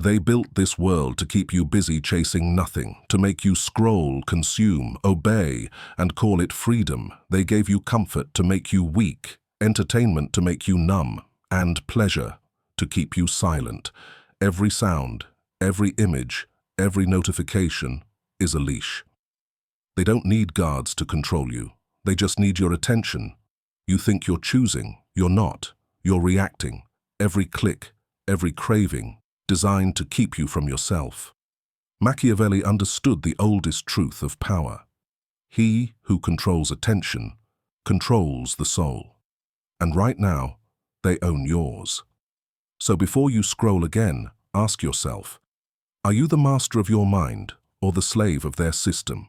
They built this world to keep you busy chasing nothing, to make you scroll, consume, obey, and call it freedom. They gave you comfort to make you weak, entertainment to make you numb, and pleasure to keep you silent. Every sound, every image, every notification is a leash. They don't need guards to control you. They just need your attention. You think you're choosing, you're not. You're reacting. Every click, every craving, designed to keep you from yourself. Machiavelli understood the oldest truth of power. He who controls attention controls the soul. And right now, they own yours. So before you scroll again, ask yourself, are you the master of your mind or the slave of their system?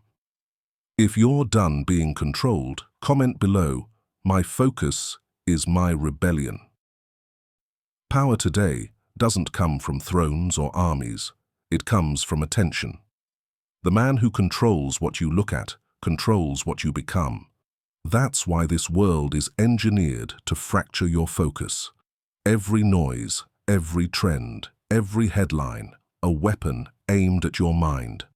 If you're done being controlled, comment below, "My focus is my rebellion." Power today doesn't come from thrones or armies. It comes from attention. The man who controls what you look at controls what you become. That's why this world is engineered to fracture your focus. Every noise, every trend, every headline, a weapon aimed at your mind.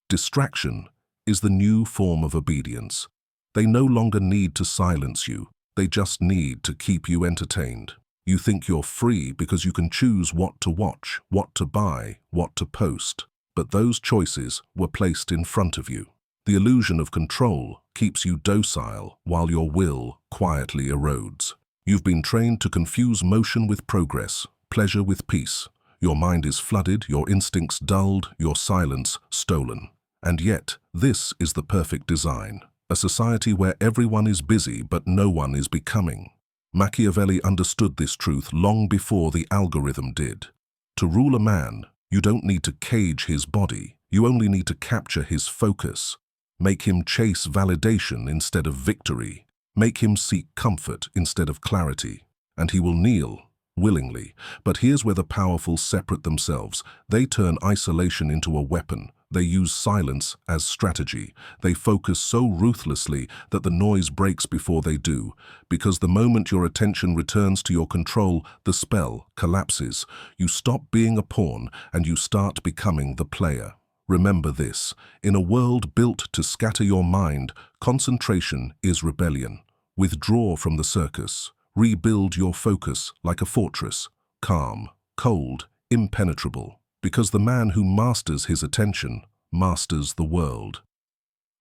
Distraction is the new form of obedience. They no longer need to silence you. They just need to keep you entertained. You think you're free because you can choose what to watch, what to buy, what to post. But those choices were placed in front of you. The illusion of control keeps you docile while your will quietly erodes. You've been trained to confuse motion with progress, pleasure with peace. Your mind is flooded, your instincts dulled, your silence stolen. And yet, this is the perfect design. A society where everyone is busy but no one is becoming. Machiavelli understood this truth long before the algorithm did. To rule a man, you don't need to cage his body. You only need to capture his focus. Make him chase validation instead of victory. Make him seek comfort instead of clarity. And he will kneel willingly. But here's where the powerful separate themselves. They turn isolation into a weapon. They use silence as strategy. They focus so ruthlessly that the noise breaks before they do. Because the moment your attention returns to your control, the spell collapses. You stop being a pawn and you start becoming the player. Remember this, in a world built to scatter your mind, concentration is rebellion. Withdraw from the circus. Rebuild your focus like a fortress, calm, cold, impenetrable. Because the man who masters his attention masters the world.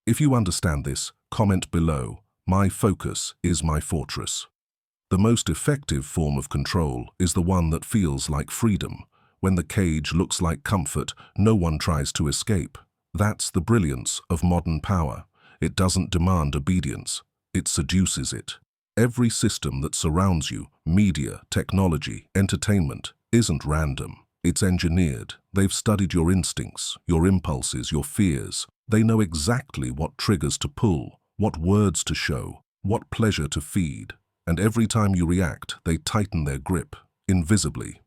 If you understand this, comment below, "My focus is my fortress." The most effective form of control is the one that feels like freedom. When the cage looks like comfort, no one tries to escape. That's the brilliance of modern power. It doesn't demand obedience, it seduces it. Every system that surrounds you, media, technology, entertainment, isn't random. It's engineered. They've studied your instincts, your impulses, your fears. They know exactly what triggers to pull, what words to show, what pleasure to feed. And every time you react, they tighten their grip, invisibly.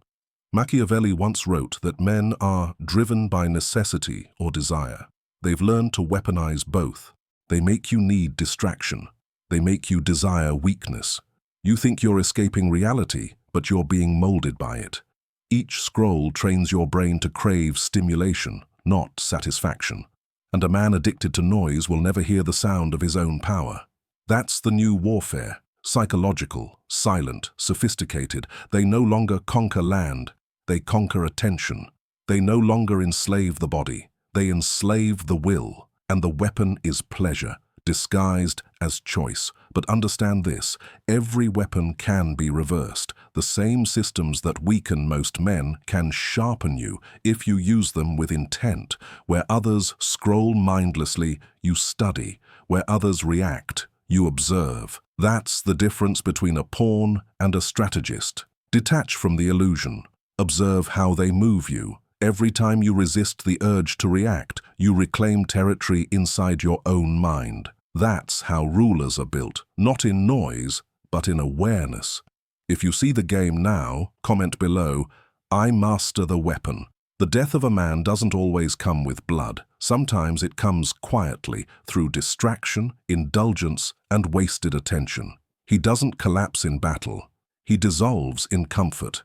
Machiavelli once wrote that men are driven by necessity or desire. They've learned to weaponize both. They make you need distraction. They make you desire weakness. You think you're escaping reality, but you're being molded by it. Each scroll trains your brain to crave stimulation, not satisfaction. And a man addicted to noise will never hear the sound of his own power. That's the new warfare. Psychological, silent, sophisticated. They no longer conquer land. They conquer attention. They no longer enslave the body. They enslave the will. And the weapon is pleasure, disguised as choice. But understand this, every weapon can be reversed. The same systems that weaken most men can sharpen you if you use them with intent. Where others scroll mindlessly, you study. Where others react, you observe. That's the difference between a pawn and a strategist. Detach from the illusion. Observe how they move you. Every time you resist the urge to react, you reclaim territory inside your own mind. That's how rulers are built, not in noise, but in awareness. If you see the game now, comment below, "I master the weapon." The death of a man doesn't always come with blood. Sometimes it comes quietly, through distraction, indulgence, and wasted attention. He doesn't collapse in battle. He dissolves in comfort.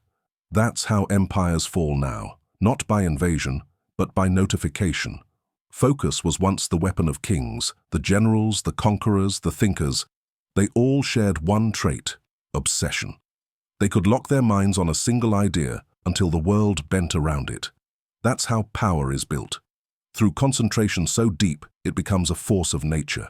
That's how empires fall now. not by invasion, but by notification. Focus was once the weapon of kings, the generals, the conquerors, the thinkers. They all shared one trait: obsession. They could lock their minds on a single idea until the world bent around it. That's how power is built. Through concentration so deep, it becomes a force of nature.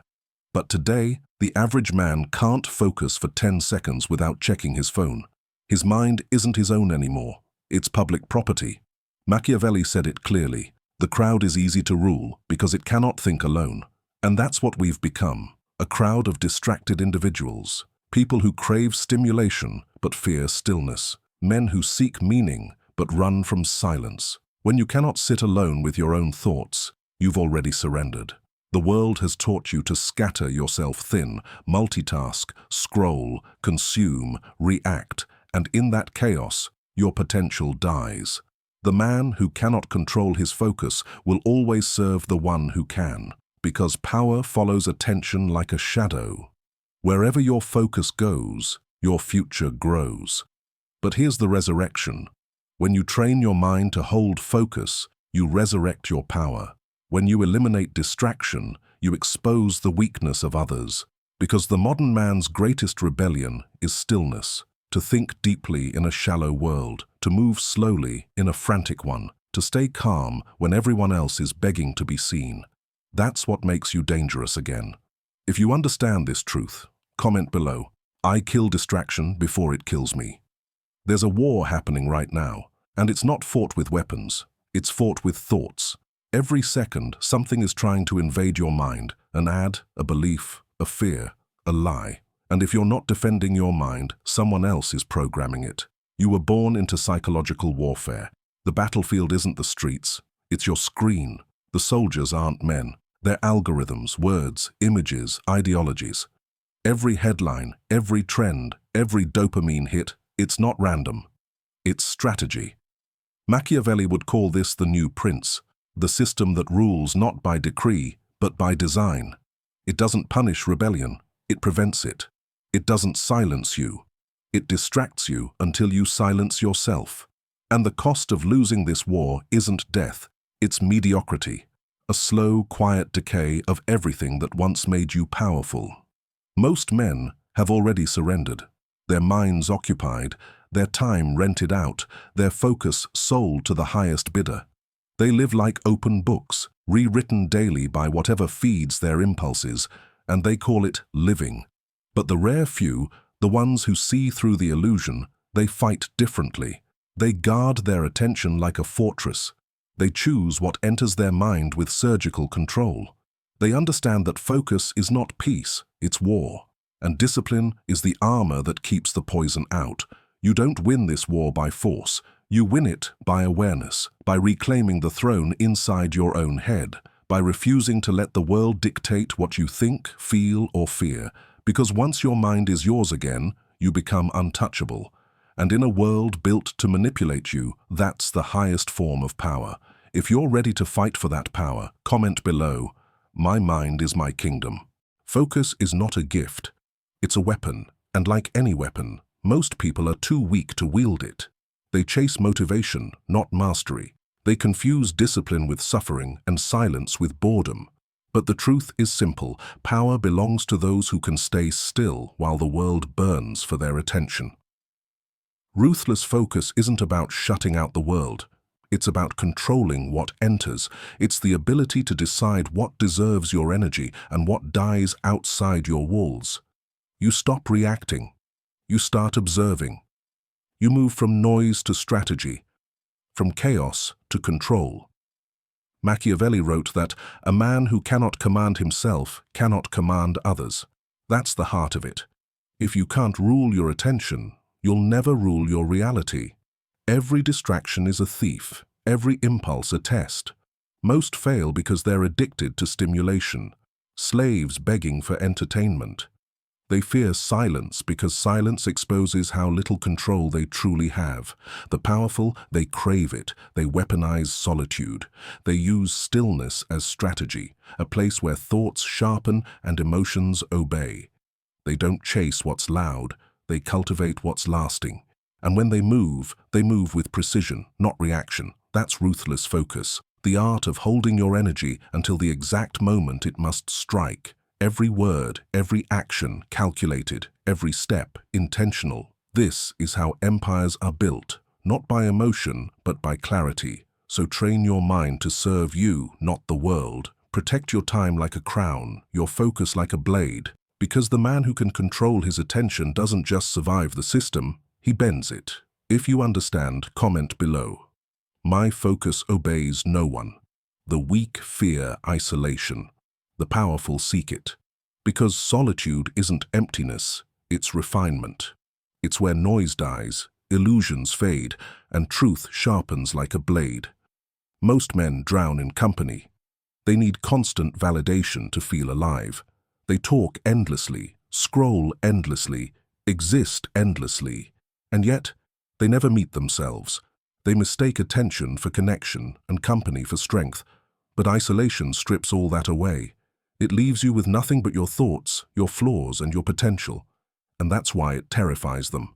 But today, the average man can't focus for 10 seconds without checking his phone. His mind isn't his own anymore. It's public property. Machiavelli said it clearly: the crowd is easy to rule because it cannot think alone. And that's what we've become, a crowd of distracted individuals, people who crave stimulation but fear stillness, men who seek meaning but run from silence. When you cannot sit alone with your own thoughts, you've already surrendered. The world has taught you to scatter yourself thin, multitask, scroll, consume, react, and in that chaos, your potential dies. The man who cannot control his focus will always serve the one who can, because power follows attention like a shadow. Wherever your focus goes, your future grows. But here's the resurrection. When you train your mind to hold focus, you resurrect your power. When you eliminate distraction, you expose the weakness of others. Because the modern man's greatest rebellion is stillness. To think deeply in a shallow world, to move slowly in a frantic one, to stay calm when everyone else is begging to be seen. That's what makes you dangerous again. If you understand this truth, comment below: I kill distraction before it kills me. There's a war happening right now, and it's not fought with weapons, it's fought with thoughts. Every second, something is trying to invade your mind: an ad, a belief, a fear, a lie. And if you're not defending your mind, someone else is programming it. You were born into psychological warfare. The battlefield isn't the streets, it's your screen. The soldiers aren't men. They're algorithms, words, images, ideologies. Every headline, every trend, every dopamine hit, it's not random. It's strategy. Machiavelli would call this the new prince, the system that rules not by decree, but by design. It doesn't punish rebellion, it prevents it. It doesn't silence you. It distracts you until you silence yourself. And the cost of losing this war isn't death, it's mediocrity. A slow, quiet decay of everything that once made you powerful. Most men have already surrendered. Their minds occupied, their time rented out, their focus sold to the highest bidder. They live like open books, rewritten daily by whatever feeds their impulses, and they call it living. But the rare few, the ones who see through the illusion, they fight differently. They guard their attention like a fortress. They choose what enters their mind with surgical control. They understand that focus is not peace, it's war. And discipline is the armor that keeps the poison out. You don't win this war by force. You win it by awareness, by reclaiming the throne inside your own head, by refusing to let the world dictate what you think, feel, or fear. Because once your mind is yours again, you become untouchable. And in a world built to manipulate you, that's the highest form of power. If you're ready to fight for that power, comment below: my mind is my kingdom. Focus is not a gift. It's a weapon, and like any weapon, most people are too weak to wield it. They chase motivation, not mastery. They confuse discipline with suffering and silence with boredom. But the truth is simple: power belongs to those who can stay still while the world burns for their attention. Ruthless focus isn't about shutting out the world. It's about controlling what enters. It's the ability to decide what deserves your energy and what dies outside your walls. You stop reacting. You start observing. You move from noise to strategy, from chaos to control. Machiavelli wrote that a man who cannot command himself cannot command others. That's the heart of it. If you can't rule your attention, you'll never rule your reality. Every distraction is a thief, every impulse a test. Most fail because they're addicted to stimulation, slaves begging for entertainment. They fear silence because silence exposes how little control they truly have. The powerful, they crave it. They weaponize solitude. They use stillness as strategy, a place where thoughts sharpen and emotions obey. They don't chase what's loud. They cultivate what's lasting. And when they move with precision, not reaction. That's ruthless focus, the art of holding your energy until the exact moment it must strike. Every word, every action calculated, every step intentional. This is how empires are built, not by emotion, but by clarity. So train your mind to serve you, not the world. Protect your time like a crown, your focus like a blade, because the man who can control his attention doesn't just survive the system, he bends it. If you understand, comment below. My focus obeys no one. The weak fear isolation. The powerful seek it. Because solitude isn't emptiness, it's refinement. It's where noise dies, illusions fade, and truth sharpens like a blade. Most men drown in company. They need constant validation to feel alive. They talk endlessly, scroll endlessly, exist endlessly, and yet they never meet themselves. They mistake attention for connection and company for strength, but isolation strips all that away. It leaves you with nothing but your thoughts, your flaws, and your potential, and that's why it terrifies them.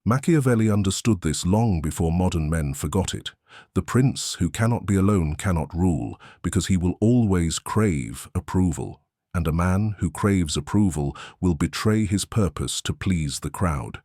Machiavelli understood this long before modern men forgot it. The prince who cannot be alone cannot rule, because he will always crave approval, and a man who craves approval will betray his purpose to please the crowd.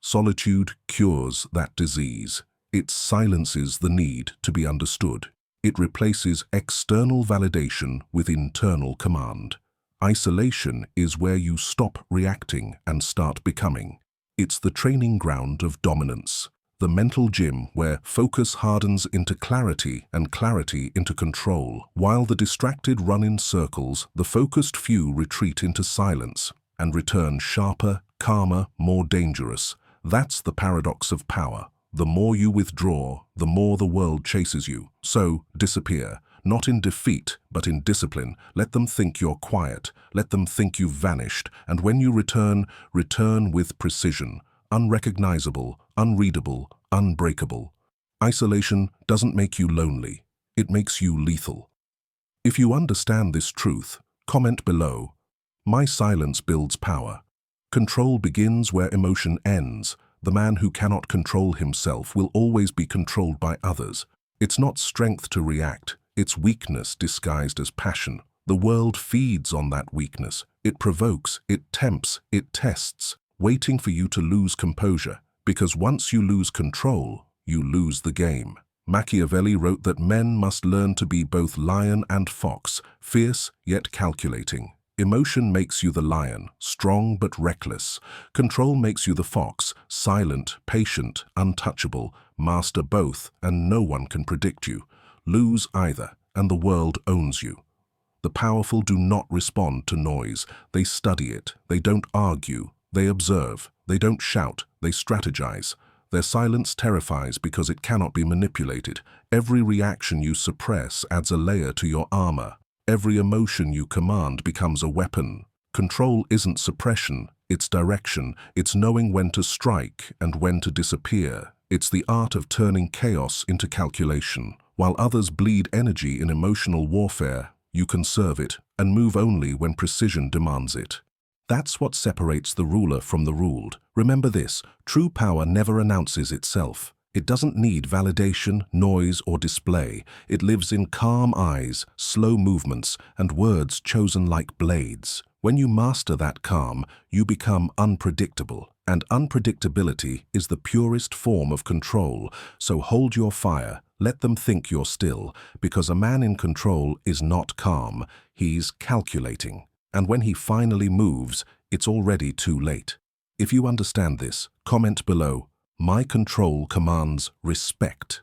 Solitude cures that disease. It silences the need to be understood. It replaces external validation with internal command. Isolation is where you stop reacting and start becoming. It's the training ground of dominance, the mental gym where focus hardens into clarity and clarity into control. While the distracted run in circles, the focused few retreat into silence and return sharper, calmer, more dangerous. That's the paradox of power. The more you withdraw, the more the world chases you. So, disappear. Not in defeat, but in discipline. Let them think you're quiet. Let them think you've vanished. And when you return, return with precision. Unrecognizable, unreadable, unbreakable. Isolation doesn't make you lonely. It makes you lethal. If you understand this truth, comment below. My silence builds power. Control begins where emotion ends. The man who cannot control himself will always be controlled by others. It's not strength to react. It's weakness disguised as passion. The world feeds on that weakness. It provokes, it tempts, it tests, waiting for you to lose composure. Because once you lose control, you lose the game. Machiavelli wrote that men must learn to be both lion and fox, fierce yet calculating. Emotion makes you the lion, strong but reckless. Control makes you the fox, silent, patient, untouchable. Master both, and no one can predict you. Lose either, and the world owns you. The powerful do not respond to noise. They study it. They don't argue. They observe. They don't shout. They strategize. Their silence terrifies because it cannot be manipulated. Every reaction you suppress adds a layer to your armor. Every emotion you command becomes a weapon. Control isn't suppression, it's direction. It's knowing when to strike and when to disappear. It's the art of turning chaos into calculation. While others bleed energy in emotional warfare, you conserve it and move only when precision demands it. That's what separates the ruler from the ruled. Remember this, true power never announces itself. It doesn't need validation, noise, or display. It lives in calm eyes, slow movements, and words chosen like blades. When you master that calm, you become unpredictable. And unpredictability is the purest form of control. So hold your fire, let them think you're still, because a man in control is not calm, he's calculating. And when he finally moves, it's already too late. If you understand this, comment below. My control commands respect.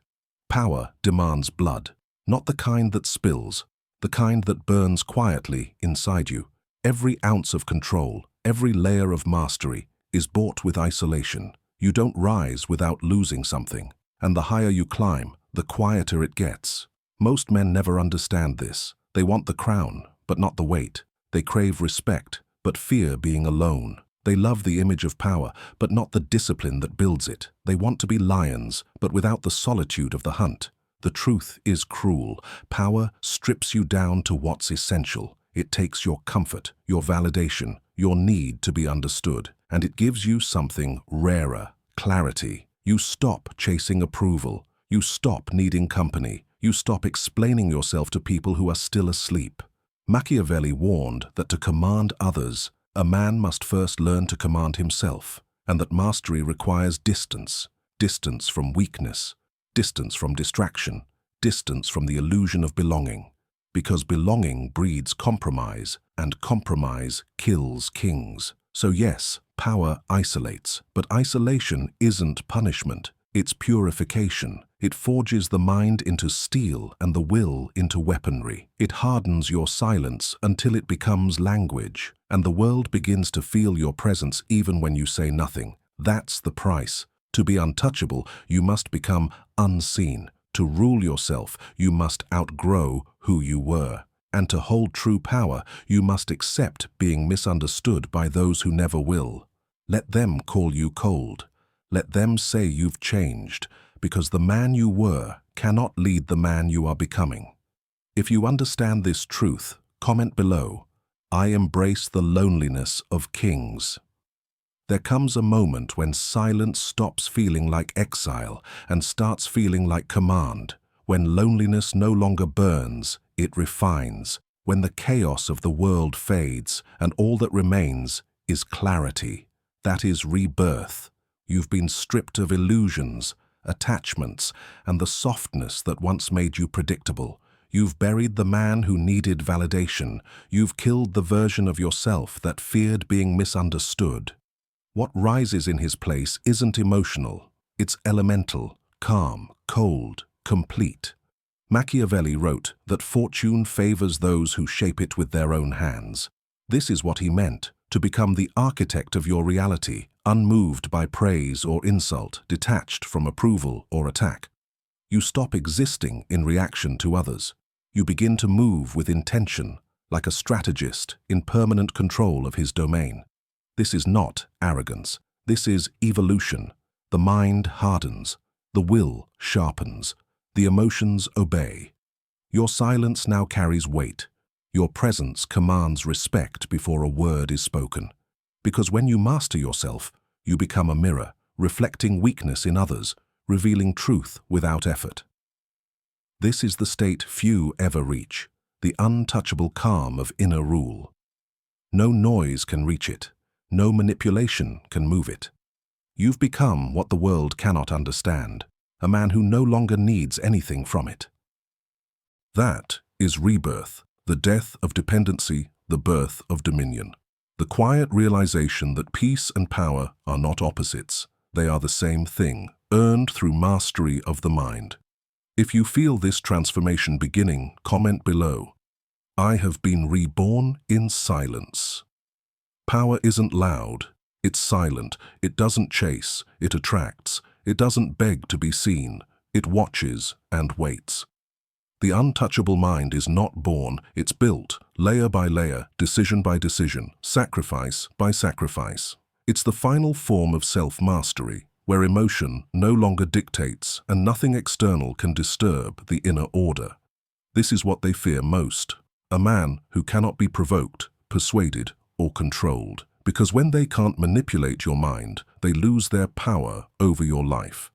Power demands blood, not the kind that spills, the kind that burns quietly inside you. Every ounce of control, every layer of mastery is bought with isolation. You don't rise without losing something, and the higher you climb, the quieter it gets. Most men never understand this. They want the crown, but not the weight. They crave respect, but fear being alone. They love the image of power, but not the discipline that builds it. They want to be lions, but without the solitude of the hunt. The truth is cruel. Power strips you down to what's essential. It takes your comfort, your validation, your need to be understood, and it gives you something rarer, clarity. You stop chasing approval. You stop needing company. You stop explaining yourself to people who are still asleep. Machiavelli warned that to command others, a man must first learn to command himself, and that mastery requires distance. Distance from weakness, distance from distraction, distance from the illusion of belonging. Because belonging breeds compromise, and compromise kills kings. So yes, power isolates, but isolation isn't punishment. It's purification. It forges the mind into steel and the will into weaponry. It hardens your silence until it becomes language, and the world begins to feel your presence even when you say nothing. That's the price. To be untouchable, you must become unseen. To rule yourself, you must outgrow who you were. And to hold true power, you must accept being misunderstood by those who never will. Let them call you cold. Let them say you've changed, because the man you were cannot lead the man you are becoming. If you understand this truth, comment below. I embrace the loneliness of kings. There comes a moment when silence stops feeling like exile and starts feeling like command. When loneliness no longer burns, it refines. When the chaos of the world fades and all that remains is clarity. That is rebirth. You've been stripped of illusions, attachments, and the softness that once made you predictable. You've buried the man who needed validation. You've killed the version of yourself that feared being misunderstood. What rises in his place isn't emotional. It's elemental, calm, cold, complete. Machiavelli wrote that fortune favors those who shape it with their own hands. This is what he meant, to become the architect of your reality, unmoved by praise or insult, detached from approval or attack. You stop existing in reaction to others. You begin to move with intention, like a strategist in permanent control of his domain. This is not arrogance. This is evolution. The mind hardens. The will sharpens. The emotions obey. Your silence now carries weight. Your presence commands respect before a word is spoken. Because when you master yourself, you become a mirror, reflecting weakness in others, revealing truth without effort. This is the state few ever reach, the untouchable calm of inner rule. No noise can reach it. No manipulation can move it. You've become what the world cannot understand, a man who no longer needs anything from it. That is rebirth, the death of dependency, the birth of dominion. The quiet realization that peace and power are not opposites. They are the same thing, earned through mastery of the mind. If you feel this transformation beginning, comment below. I have been reborn in silence. Power isn't loud, it's silent. It doesn't chase, it attracts. It doesn't beg to be seen, it watches and waits. The untouchable mind is not born, it's built, layer by layer, decision by decision, sacrifice by sacrifice. It's the final form of self-mastery, where emotion no longer dictates and nothing external can disturb the inner order. This is what they fear most, a man who cannot be provoked, persuaded, or controlled. Because when they can't manipulate your mind, they lose their power over your life.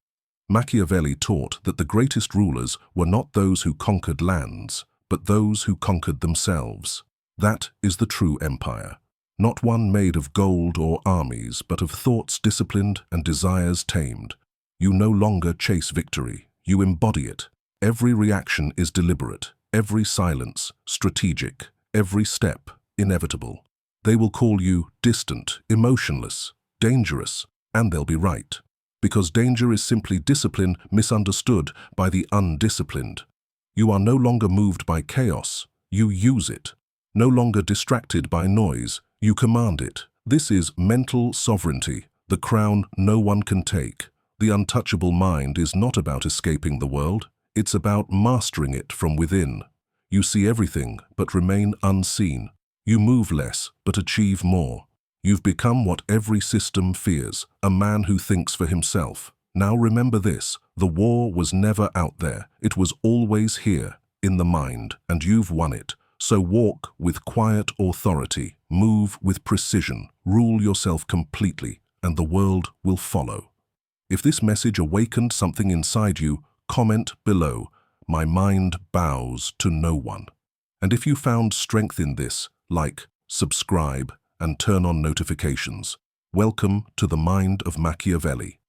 Machiavelli taught that the greatest rulers were not those who conquered lands, but those who conquered themselves. That is the true empire. Not one made of gold or armies, but of thoughts disciplined and desires tamed. You no longer chase victory, you embody it. Every reaction is deliberate, every silence strategic, every step inevitable. They will call you distant, emotionless, dangerous, and they'll be right. Because danger is simply discipline misunderstood by the undisciplined. You are no longer moved by chaos, you use it. No longer distracted by noise, you command it. This is mental sovereignty, the crown no one can take. The untouchable mind is not about escaping the world, it's about mastering it from within. You see everything but remain unseen. You move less but achieve more. You've become what every system fears, a man who thinks for himself. Now remember this, the war was never out there, it was always here, in the mind, and you've won it. So walk with quiet authority, move with precision, rule yourself completely, and the world will follow. If this message awakened something inside you, comment below. My mind bows to no one. And if you found strength in this, like, subscribe, and turn on notifications. Welcome to the mind of Machiavelli.